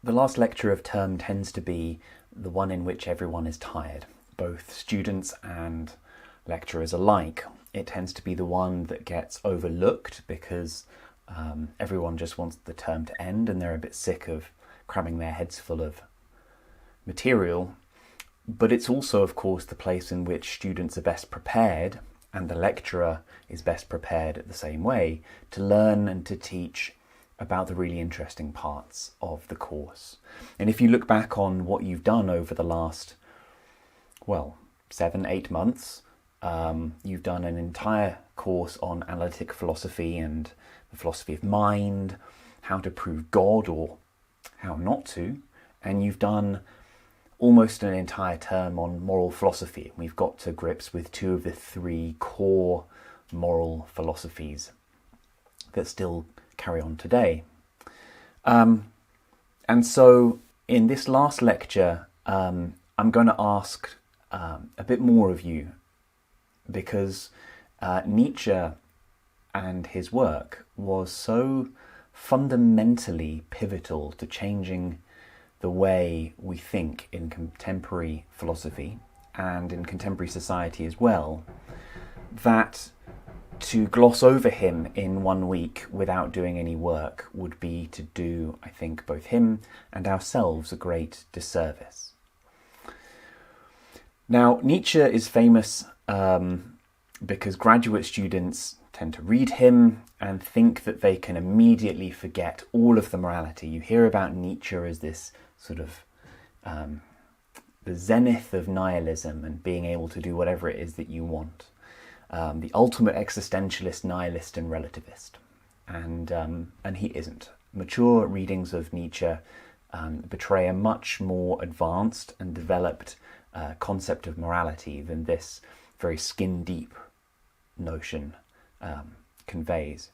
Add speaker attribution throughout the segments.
Speaker 1: The last lecture of term tends to be the one in which everyone is tired, both students and lecturers alike. It tends to be the one that gets overlooked because everyone just wants the term to end and they're a bit sick of cramming their heads full of material. But it's also, of course, the place in which students are best prepared, and the lecturer is best prepared at the same way, to learn and to teach about the really interesting parts of the course. And if you look back on what you've done over the last, 7-8 months, you've done an entire course on analytic philosophy and the philosophy of mind, how to prove God or how not to, and you've done almost an entire term on moral philosophy. We've got to grips with 2 of the 3 core moral philosophies that still carry on today. And so in this last lecture, I'm going to ask a bit more of you, because Nietzsche and his work was so fundamentally pivotal to changing the way we think in contemporary philosophy and in contemporary society as well, that to gloss over him in 1 week without doing any work would be to do, I think, both him and ourselves a great disservice. Now, Nietzsche is famous because graduate students tend to read him and think that they can immediately forget all of the morality. You hear about Nietzsche as this sort of the zenith of nihilism and being able to do whatever it is that you want. The ultimate existentialist, nihilist and relativist. And he isn't. Mature readings of Nietzsche betray a much more advanced and developed concept of morality than this very skin-deep notion conveys.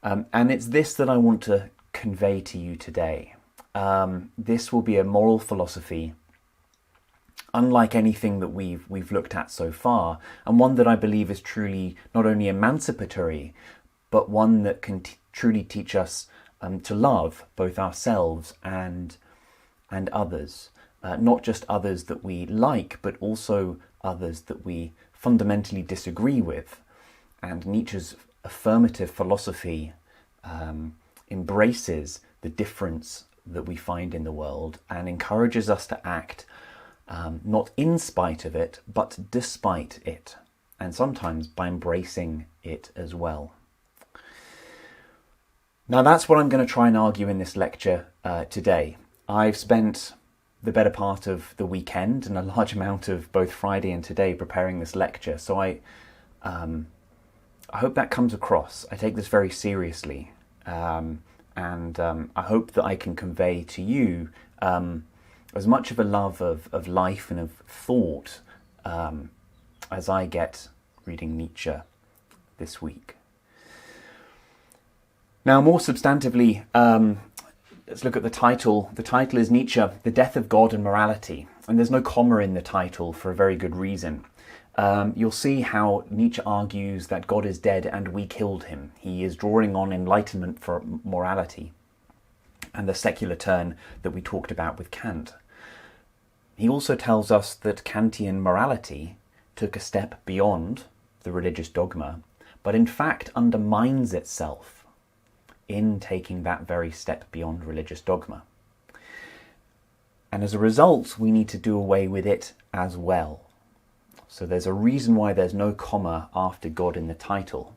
Speaker 1: And it's this that I want to convey to you today. This will be a moral philosophy unlike anything that we've looked at so far, and one that I believe is truly not only emancipatory, but one that can truly teach us to love both ourselves and others. Not just others that we like, but also others that we fundamentally disagree with. And Nietzsche's affirmative philosophy embraces the difference that we find in the world and encourages us to act not in spite of it, but despite it, and sometimes by embracing it as well. Now that's what I'm going to try and argue in this lecture today. I've spent the better part of the weekend and a large amount of both Friday and today preparing this lecture, so I hope that comes across. I take this very seriously, and I hope that I can convey to you as much of a love of life and of thought as I get reading Nietzsche this week. Now, more substantively, let's look at the title. The title is Nietzsche, The Death of God and Morality. And there's no comma in the title for a very good reason. You'll see how Nietzsche argues that God is dead and we killed him. He is drawing on enlightenment for morality and the secular turn that we talked about with Kant. He also tells us that Kantian morality took a step beyond the religious dogma, but in fact undermines itself in taking that very step beyond religious dogma. And as a result, we need to do away with it as well. So there's a reason why there's no comma after God in the title.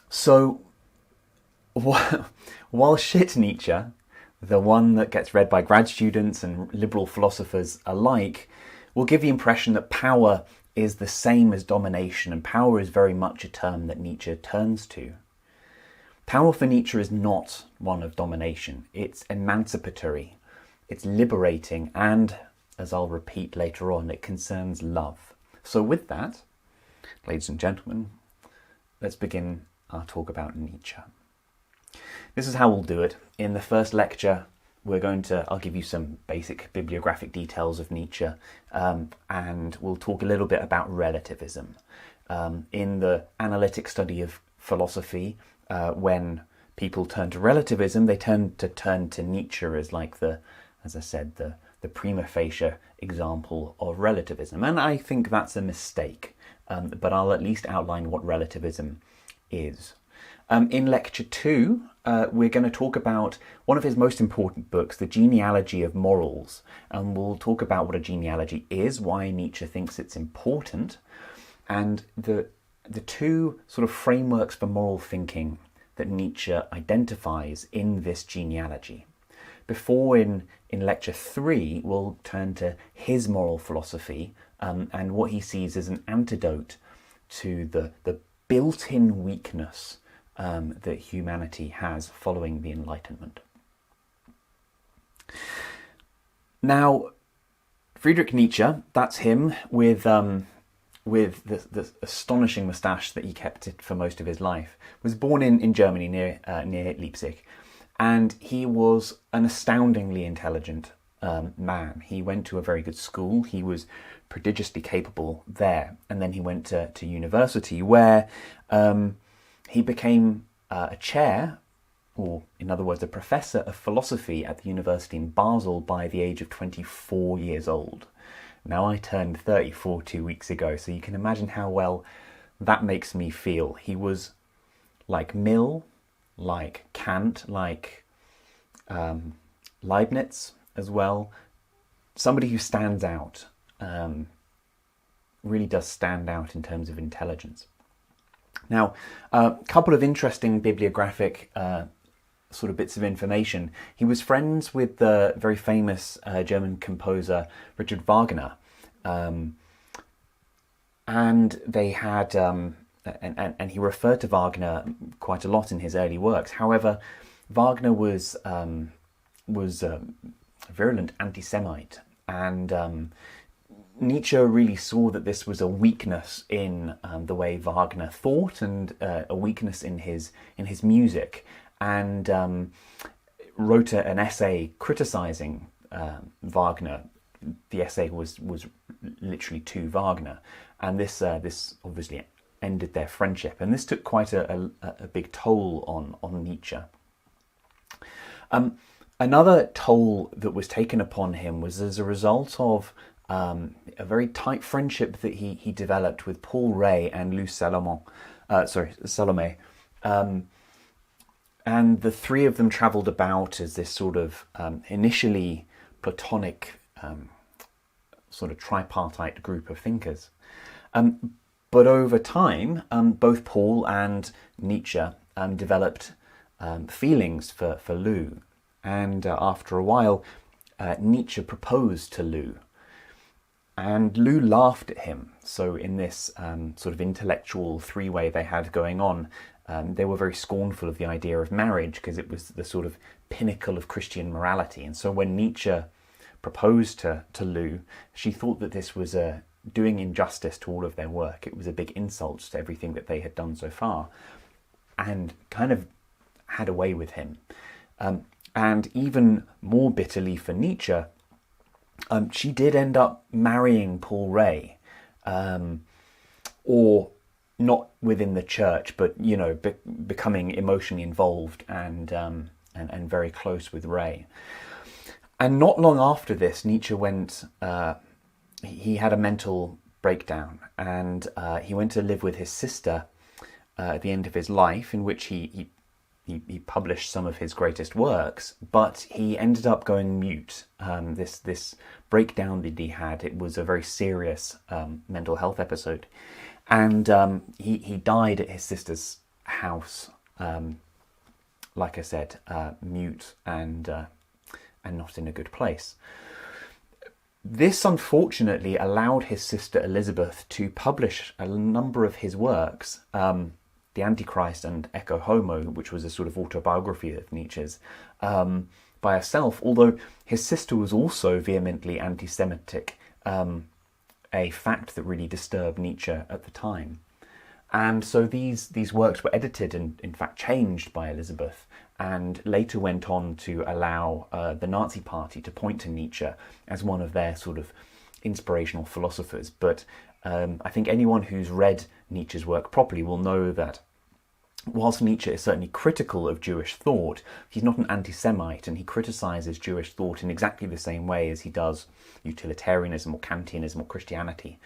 Speaker 1: So while shit Nietzsche, the one that gets read by grad students and liberal philosophers alike, will give the impression that power is the same as domination, and power is very much a term that Nietzsche turns to. Power for Nietzsche is not one of domination. It's emancipatory, it's liberating, and, as I'll repeat later on, it concerns love. So with that, ladies and gentlemen, let's begin our talk about Nietzsche. This is how we'll do it. In the first lecture, I'll give you some basic bibliographic details of Nietzsche, and we'll talk a little bit about relativism. In the analytic study of philosophy, when people turn to relativism, they turn to Nietzsche as like as I said, the prima facie example of relativism. And I think that's a mistake, but I'll at least outline what relativism is. In lecture 2, we're going to talk about one of his most important books, The Genealogy of Morals, and we'll talk about what a genealogy is, why Nietzsche thinks it's important, and the two sort of frameworks for moral thinking that Nietzsche identifies in this genealogy. Before, in lecture 3, we'll turn to his moral philosophy and what he sees as an antidote to the built-in weakness that humanity has following the Enlightenment. Now, Friedrich Nietzsche, that's him with the astonishing moustache that he kept for most of his life, was born in Germany near Leipzig, and he was an astoundingly intelligent man. He went to a very good school. He was prodigiously capable there, and then he went to university where he became a chair, or in other words, a professor of philosophy at the university in Basel by the age of 24 years old. Now, I turned 34 2 weeks ago, so you can imagine how well that makes me feel. He was like Mill, like Kant, like Leibniz as well. Somebody who stands out, really does stand out in terms of intelligence. Now, a couple of interesting bibliographic sort of bits of information. He was friends with the very famous German composer Richard Wagner, and they had and he referred to Wagner quite a lot in his early works. However, Wagner was a virulent anti-Semite, and Nietzsche really saw that this was a weakness in the way Wagner thought, and a weakness in his music, and wrote an essay criticizing Wagner. The essay was literally to Wagner, and this obviously ended their friendship, and this took quite a big toll on Nietzsche. Another toll that was taken upon him was as a result of a very tight friendship that he developed with Paul Rée and Lou Salome. And the three of them travelled about as this sort of initially Platonic sort of tripartite group of thinkers. But over time, both Paul and Nietzsche developed feelings for Lou. And after a while, Nietzsche proposed to Lou. And Lou laughed at him. So in this sort of intellectual three-way they had going on, they were very scornful of the idea of marriage because it was the sort of pinnacle of Christian morality. And so when Nietzsche proposed to Lou, she thought that this was doing injustice to all of their work. It was a big insult to everything that they had done so far, and kind of had a way with him. And even more bitterly for Nietzsche, she did end up marrying Paul Rée, or not within the church, but becoming emotionally involved and very close with Rée. And not long after this, Nietzsche went. He had a mental breakdown, and he went to live with his sister at the end of his life, in which he published some of his greatest works, but he ended up going mute. This breakdown that he had, it was a very serious mental health episode, and he died at his sister's house, like I said, mute and not in a good place. This unfortunately allowed his sister Elizabeth to publish a number of his works, The Antichrist and Ecce Homo, which was a sort of autobiography of Nietzsche's, by herself, although his sister was also vehemently anti-Semitic, a fact that really disturbed Nietzsche at the time. And so these works were edited and in fact changed by Elizabeth, and later went on to allow the Nazi Party to point to Nietzsche as one of their sort of inspirational philosophers. But I think anyone who's read Nietzsche's work properly will know that whilst Nietzsche is certainly critical of Jewish thought, he's not an anti-Semite, and he criticises Jewish thought in exactly the same way as he does utilitarianism or Kantianism or Christianity,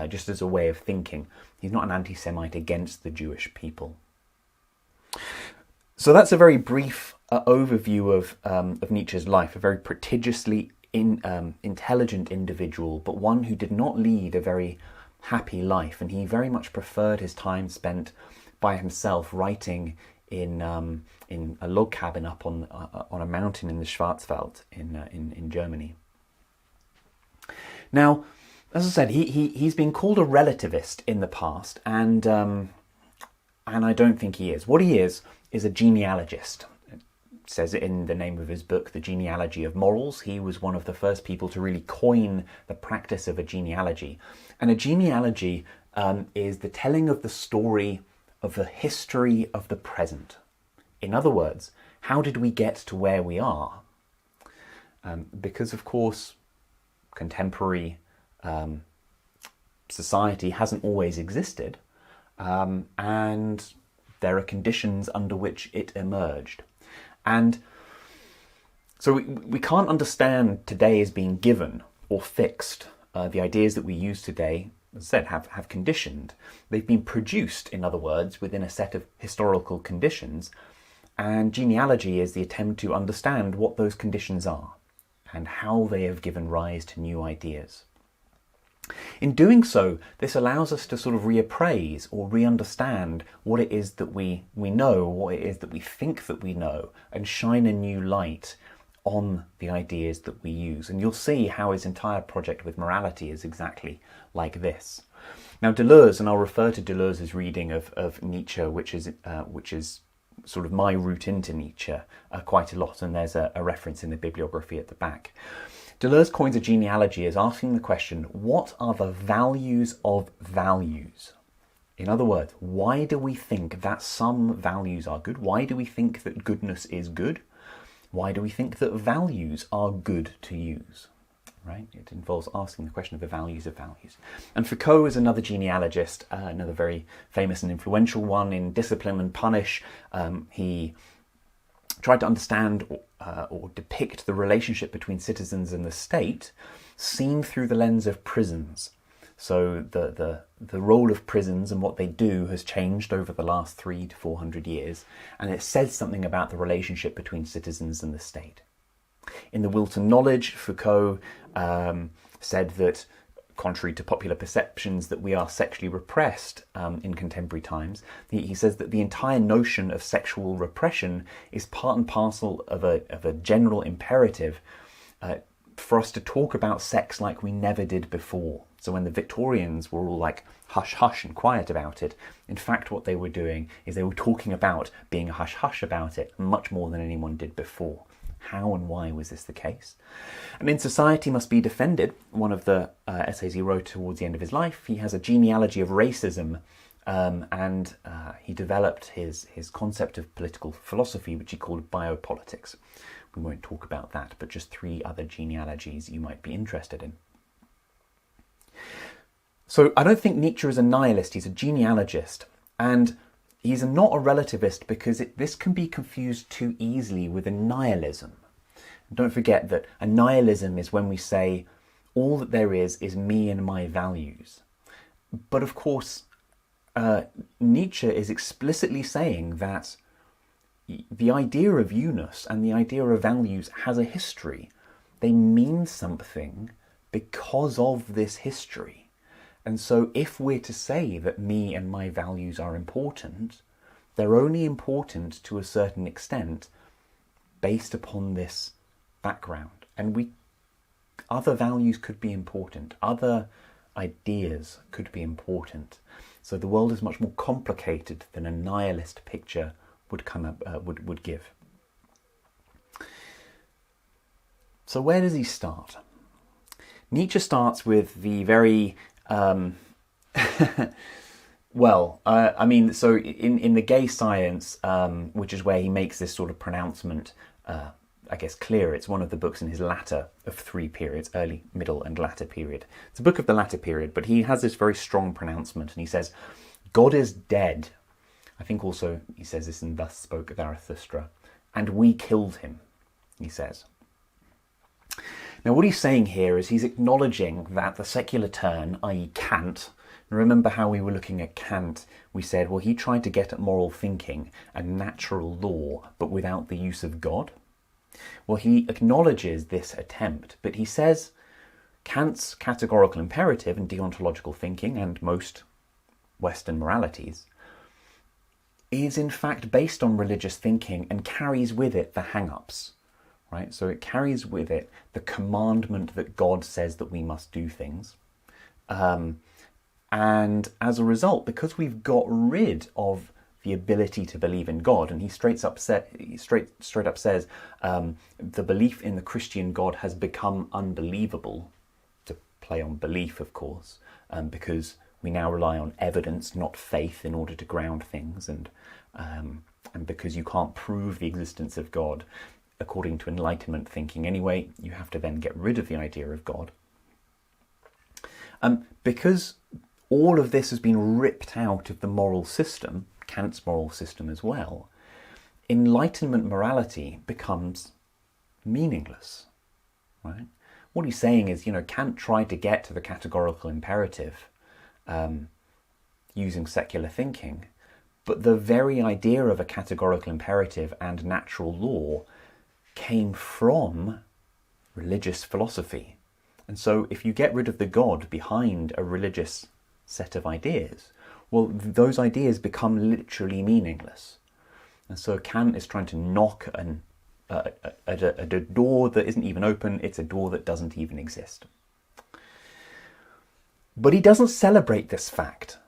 Speaker 1: just as a way of thinking. He's not an anti-Semite against the Jewish people. So that's a very brief overview of Nietzsche's life, a very prodigiously intelligent individual, but one who did not lead a very happy life, and he very much preferred his time spent by himself writing in a log cabin up on a mountain in the Schwarzwald in Germany. Now, as I said, he's been called a relativist in the past, and I don't think he is. What he is a genealogist. It says it in the name of his book, The Genealogy of Morals. He was one of the first people to really coin the practice of a genealogy. And a genealogy is the telling of the story of the history of the present. In other words, how did we get to where we are? Because, of course, contemporary society hasn't always existed, and there are conditions under which it emerged. And so we can't understand today as being given or fixed. The ideas that we use today, as I said, have conditioned. They've been produced, in other words, within a set of historical conditions, and genealogy is the attempt to understand what those conditions are and how they have given rise to new ideas. In doing so, this allows us to sort of reappraise or re-understand what it is that we know, what it is that we think that we know, and shine a new light on the ideas that we use. And you'll see how his entire project with morality is exactly like this. Now, Deleuze, and I'll refer to Deleuze's reading of Nietzsche, which is sort of my route into Nietzsche quite a lot, and there's a reference in the bibliography at the back. Deleuze coins a genealogy as asking the question, what are the values of values? In other words, why do we think that some values are good? Why do we think that goodness is good? Why do we think that values are good to use? Right? It involves asking the question of the values of values. And Foucault is another genealogist, another very famous and influential one in Discipline and Punish. He tried to understand or depict the relationship between citizens and the state seen through the lens of prisons. So the role of prisons and what they do has changed over the last 300 to 400 years, and it says something about the relationship between citizens and the state. In The Will to Knowledge, Foucault said that, contrary to popular perceptions that we are sexually repressed in contemporary times, he says that the entire notion of sexual repression is part and parcel of a general imperative for us to talk about sex like we never did before. So when the Victorians were all like hush hush and quiet about it, in fact what they were doing is they were talking about being a hush hush about it much more than anyone did before. How and why was this the case? And in Society Must Be Defended, one of the essays he wrote towards the end of his life, he has a genealogy of racism, and he developed his concept of political philosophy, which he called biopolitics. We won't talk about that, but just 3 other genealogies you might be interested in. So I don't think Nietzsche is a nihilist, he's a genealogist, and he's not a relativist because this can be confused too easily with a nihilism. And don't forget that a nihilism is when we say all that there is me and my values. But of course, Nietzsche is explicitly saying that the idea of you-ness and the idea of values has a history. They mean something because of this history. And so if we're to say that me and my values are important, they're only important to a certain extent based upon this background. And other values could be important, other ideas could be important. So the world is much more complicated than a nihilist picture would give. So where does he start? Nietzsche starts with the very so in the gay science, which is where he makes this sort of pronouncement, clear. It's one of the books in his latter of 3 periods, early, middle, and latter period. It's a book of the latter period, but he has this very strong pronouncement, and he says, God is dead. I think also he says this in Thus Spoke Zarathustra, and we killed him, he says. Now what he's saying here is he's acknowledging that the secular turn, i.e. Kant, remember how we were looking at Kant, we said, well, he tried to get at moral thinking and natural law, but without the use of God. Well, he acknowledges this attempt, but he says Kant's categorical imperative and deontological thinking, and most Western moralities, is in fact based on religious thinking and carries with it the hang-ups. Right? So it carries with it the commandment that God says that we must do things. And as a result, because we've got rid of the ability to believe in God, and he straight up says the belief in the Christian God has become unbelievable, to play on belief, of course, because we now rely on evidence, not faith, in order to ground things, and because you can't prove the existence of God according to Enlightenment thinking anyway, you have to then get rid of the idea of God. Because all of this has been ripped out of the moral system, Kant's moral system as well, Enlightenment morality becomes meaningless. Right? What he's saying is, Kant tried to get to the categorical imperative using secular thinking, but the very idea of a categorical imperative and natural law came from religious philosophy. And so if you get rid of the God behind a religious set of ideas, well, those ideas become literally meaningless. And so Kant is trying to knock at a door that isn't even open. It's a door that doesn't even exist. But he doesn't celebrate this fact.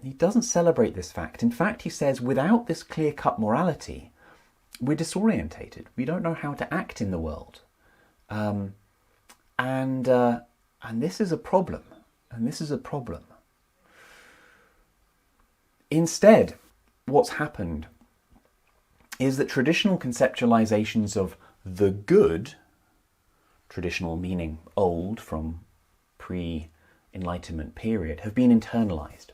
Speaker 1: He doesn't celebrate this fact. In fact, he says, without this clear-cut morality, we're disorientated. We don't know how to act in the world. And this is a problem. And this is a problem. Instead, what's happened is that traditional conceptualizations of the good, traditional meaning old from pre-Enlightenment period, have been internalized.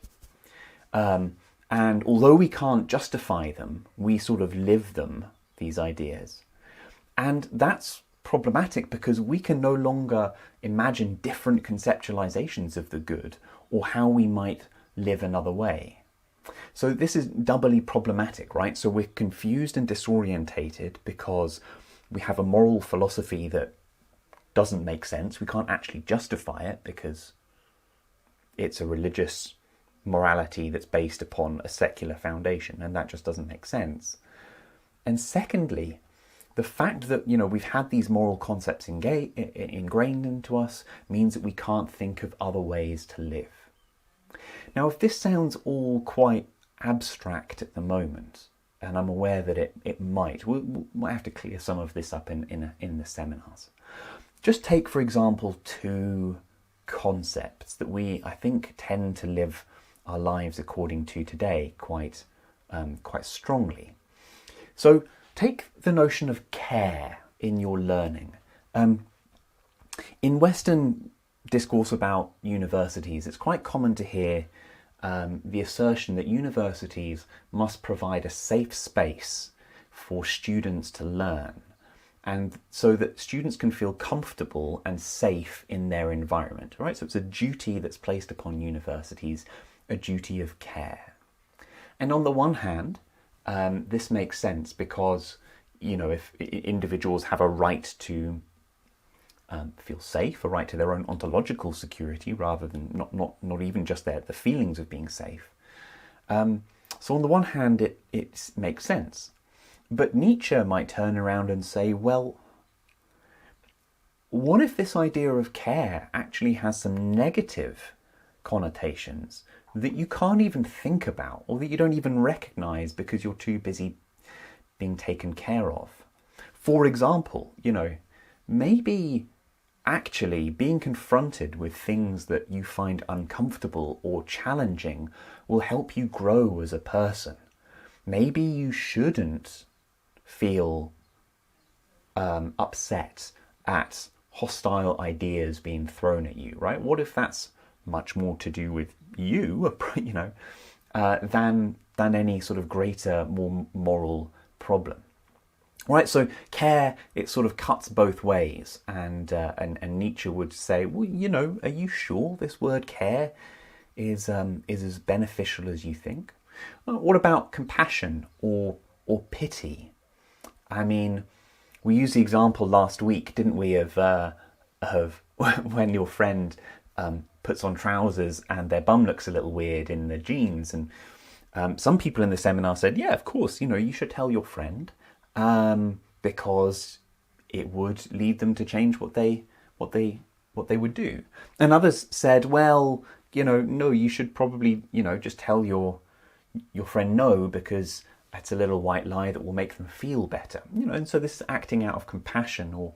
Speaker 1: And although we can't justify them, we sort of live them, these ideas. And that's problematic because we can no longer imagine different conceptualizations of the good or how we might live another way. So this is doubly problematic, right? So we're confused and disorientated because we have a moral philosophy that doesn't make sense. We can't actually justify it because it's a religious morality that's based upon a secular foundation, and that just doesn't make sense. And secondly, the fact that, we've had these moral concepts ingrained into us means that we can't think of other ways to live. Now, if this sounds all quite abstract at the moment, and I'm aware that it might, we might have to clear some of this up in the seminars. Just take, for example, two concepts that we, I think, tend to live our lives according to today quite strongly. So take the notion of care in your learning. In Western discourse about universities, it's quite common to hear the assertion that universities must provide a safe space for students to learn, and so that students can feel comfortable and safe in their environment, right? So it's a duty that's placed upon universities, a duty of care. And on the one hand, this makes sense because, if individuals have a right to feel safe, a right to their own ontological security, rather than not even just the feelings of being safe. So on the one hand, it makes sense. But Nietzsche might turn around and say, well, what if this idea of care actually has some negative connotations that you can't even think about, or that you don't even recognize because you're too busy being taken care of? For example, maybe actually being confronted with things that you find uncomfortable or challenging will help you grow as a person. Maybe you shouldn't feel upset at hostile ideas being thrown at you, right? What if that's much more to do with you, than any sort of greater, more moral problem. Right, so care, it sort of cuts both ways, and Nietzsche would say, well, are you sure this word care is as beneficial as you think? What about compassion or pity? I mean, we used the example last week, didn't we, of when your friend puts on trousers and their bum looks a little weird in the jeans, and some people in the seminar said, yeah, of course, you should tell your friend. Because it would lead them to change what they would do. And others said, well, no, you should probably, just tell your friend no, because it's a little white lie that will make them feel better. And so this is acting out of compassion or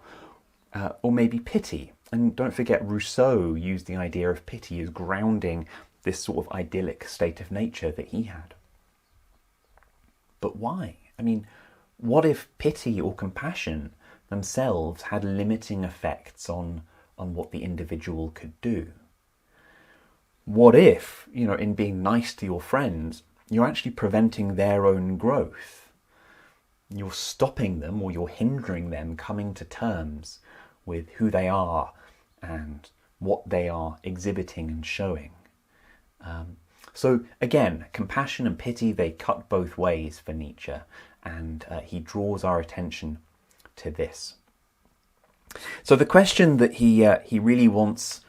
Speaker 1: maybe pity. And don't forget, Rousseau used the idea of pity as grounding this sort of idyllic state of nature that he had. But why? I mean, what if pity or compassion themselves had limiting effects on what the individual could do? What if, in being nice to your friends, you're actually preventing their own growth? You're stopping them, or you're hindering them coming to terms with who they are and what they are exhibiting and showing. So again, compassion and pity, they cut both ways for Nietzsche. And he draws our attention to this. So the question that he really wants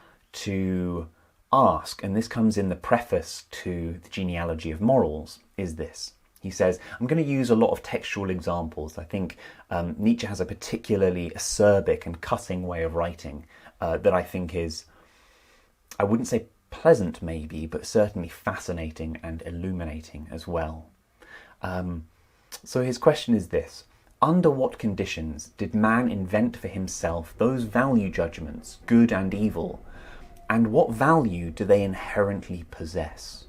Speaker 1: to ask, and this comes in the preface to the Genealogy of Morals, is this. He says, I'm going to use a lot of textual examples. I think Nietzsche has a particularly acerbic and cutting way of writing that I think is, I wouldn't say pleasant maybe, but certainly fascinating and illuminating as well. So his question is this: under what conditions did man invent for himself those value judgments, good and evil, and what value do they inherently possess?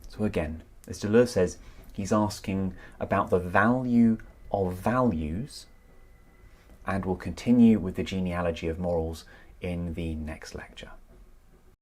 Speaker 1: So again, as Deleuze says, he's asking about the value of values, and we'll continue with the genealogy of morals in the next lecture.